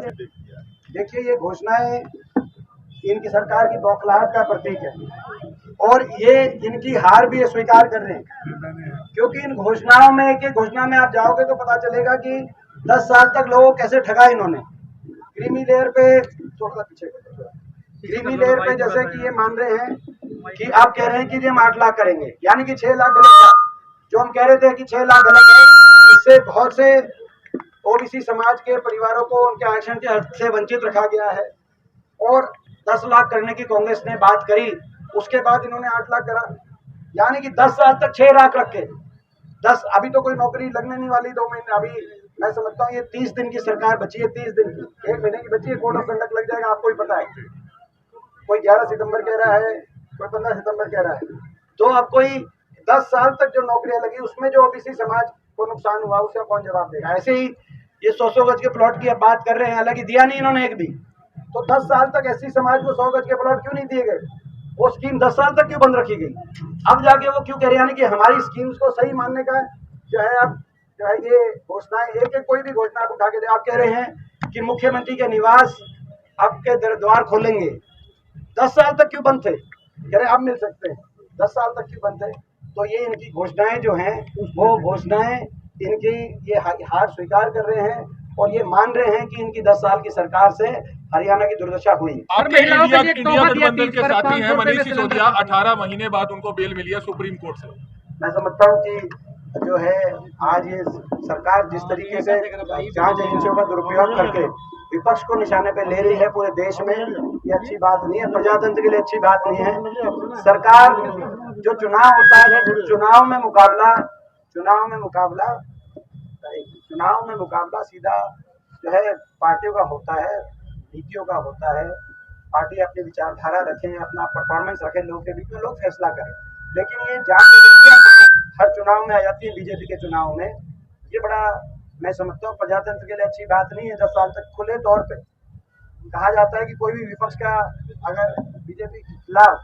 देखिए, ये घोषणाएं इनकी सरकार की बौखलाहट का प्रतीक है और ये इनकी हार भी स्वीकार कर रहे हैं, क्योंकि इन घोषणाओं में एक एक घोषणा में आप जाओगे तो पता चलेगा कि 10 साल तक लोगों को कैसे ठगा इन्होंने। क्रीमी लेयर पे थोड़ा पीछे, क्रीमी लेयर पे जैसे कि ये मान रहे हैं कि आप कह रहे हैं कि हम 8 लाख करेंगे, यानी कि 6 लाख गलत था। जो हम कह रहे थे कि 6 लाख गलत है, इससे बहुत से ओबीसी समाज के परिवारों को उनके आरक्षण के हक से वंचित रखा गया है। और 10 लाख करने की कांग्रेस ने बात करी, उसके बाद इन्होंने 8 लाख करा, यानी कि 10 साल तक 6 लाख रख के 10, अभी तो कोई नौकरी लगने नहीं वाली 2 महीने, अभी मैं समझता हूँ ये 30 दिन की सरकार बची है, 30 दिन की, 1 महीने की बची है, कोड ऑफ कंडक्ट लग जाएगा, आपको ही पता है। कोई 11 सितंबर कह रहा है, कोई 15 सितंबर कह रहा है। तो अब कोई 10 साल तक जो नौकरियां लगी उसमें जो ओबीसी समाज को नुकसान हुआ उसका कौन जवाब देगा। ऐसे ही ये 100 गज के प्लॉट की अब बात कर रहे हैं, हालांकि दिया नहीं इन्होंने एक भी, तो 10 साल तक एससी समाज को 100 गज के प्लॉट क्यों नहीं दिए गए? वो स्कीम 10 साल तक क्यों बंद रखी गई? अब जाके वो क्यों कह रहे हैं, यानी कि हमारी स्कीम्स को सही मानने का जो है, अब जो है ये घोषणाएं एक एक कोई भी घोषणा आप उठा के दे। आप कह रहे हैं कि मुख्यमंत्री के निवास आपके द्वार खोलेंगे, 10 साल तक क्यों बंद थे? कह रहे अब मिल सकते हैं, 10 साल तक क्यों बंद थे? तो ये इनकी घोषणाएं जो हैं, वो घोषणाएं इनकी ये हार स्वीकार कर रहे हैं और ये मान रहे हैं कि इनकी 10 साल की सरकार से हरियाणा की दुर्दशा हुई। आपके इंडिया गठबंधन के साथी हैं मनीष सिसोदिया, 18 महीने बाद उनको बेल मिली है सुप्रीम कोर्ट से। मैं समझता हूँ कि जो है आज ये सरकार जिस तरीके से जांच एजेंसियों का दुरुपयोग करके विपक्ष को निशाने पे ले रही है पूरे देश में, ये अच्छी बात नहीं है, प्रजातंत्र के लिए अच्छी बात नहीं है। सरकार जो चुनाव होता है, चुनाव में मुकाबला सीधा जो है पार्टियों का होता है, नीतियों का होता है। पार्टी अपनी विचारधारा रखें, अपना परफॉर्मेंस रखें, लोगों के बीच में लोग फैसला करें। लेकिन ये जांच हर चुनाव में आ जाती है, बीजेपी के चुनाव में, ये बड़ा मैं समझता हूँ प्रजातंत्र के लिए अच्छी बात नहीं है। 10 साल तक खुले तौर पे कहा जाता है कि कोई भी विपक्ष का अगर बीजेपी के खिलाफ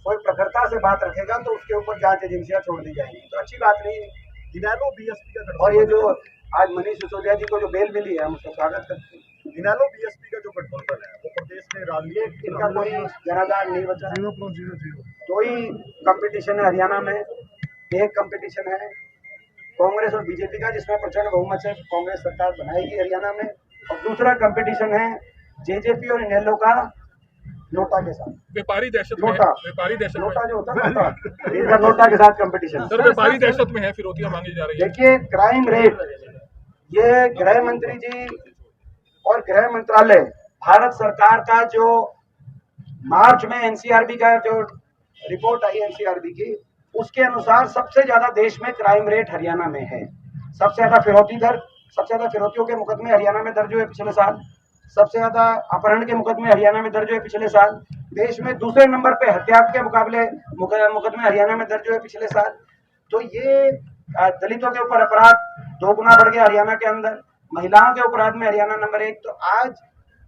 कोई प्रखरता से बात रखेगा तो उसके ऊपर जांच एजेंसियां छोड़ दी जाएंगी, तो अच्छी बात नहीं है। इनेलो बीएसपी का, और ये जो आज मनीष सिसोदिया जी को जो बेल मिली है, हम उसका स्वागत करते हैं। इनेलो बीएसपी का जो गठबंधन है वो प्रदेश में राजनीति, इनका कोई जनाधार नहीं बचा, 0.00 दो ही कंपटीशन है हरियाणा में। एक कंपटीशन है कांग्रेस और बीजेपी का, जिसमें प्रचंड बहुमत से कांग्रेस सरकार बनाएगी हरियाणा में, और दूसरा कंपटीशन है जेजेपी और इनेलो का नोटा के साथ। व्यापारी दहशत नोटा जो होता है इनका नोटा के साथ कंपटीशन। सर व्यापारी दहशत में है, फिरौतियां मांगी जा रही है। देखिए क्राइम रेट, ये गृह मंत्री जी और गृह मंत्रालय, भारत सरकार का जो मार्च में एनसीआरबी का जो रिपोर्ट आई एनसीआरबी की, उसके अनुसार सबसे ज्यादा देश में क्राइम रेट हरियाणा में है। सबसे ज्यादा फिरौती दर, सबसे ज्यादा फिरौतियों के मुकदमे हरियाणा में दर्ज हुए पिछले साल। सबसे ज्यादा अपहरण के मुकदमे हरियाणा में दर्ज हुए पिछले साल। देश में दूसरे नंबर पे हत्या के मुकाबले मुकदमे हरियाणा में दर्ज हुए पिछले साल। तो ये दलितों के ऊपर अपराध 2 गुना बढ़ गया हरियाणा के अंदर। महिलाओं के अपराध में हरियाणा नंबर 1। तो आज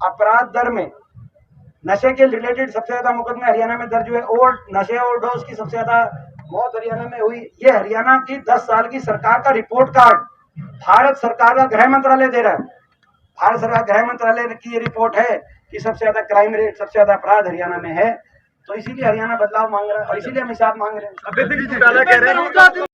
अपराध दर में नशे के रिलेटेड सबसे ज्यादा मुकदमे हरियाणा में दर्ज हुए, और नशे और डोज की सबसे ज्यादा मौत हरियाणा में हुई। ये हरियाणा की 10 साल की सरकार का रिपोर्ट कार्ड भारत सरकार का गृह मंत्रालय दे रहा है। भारत सरकार गृह मंत्रालय की ये रिपोर्ट है कि सबसे ज्यादा क्राइम रेट, सबसे ज्यादा अपराध हरियाणा में है। तो इसीलिए हरियाणा बदलाव मांग रहा है और इसीलिए हम हिसाब मांग रहे हैं।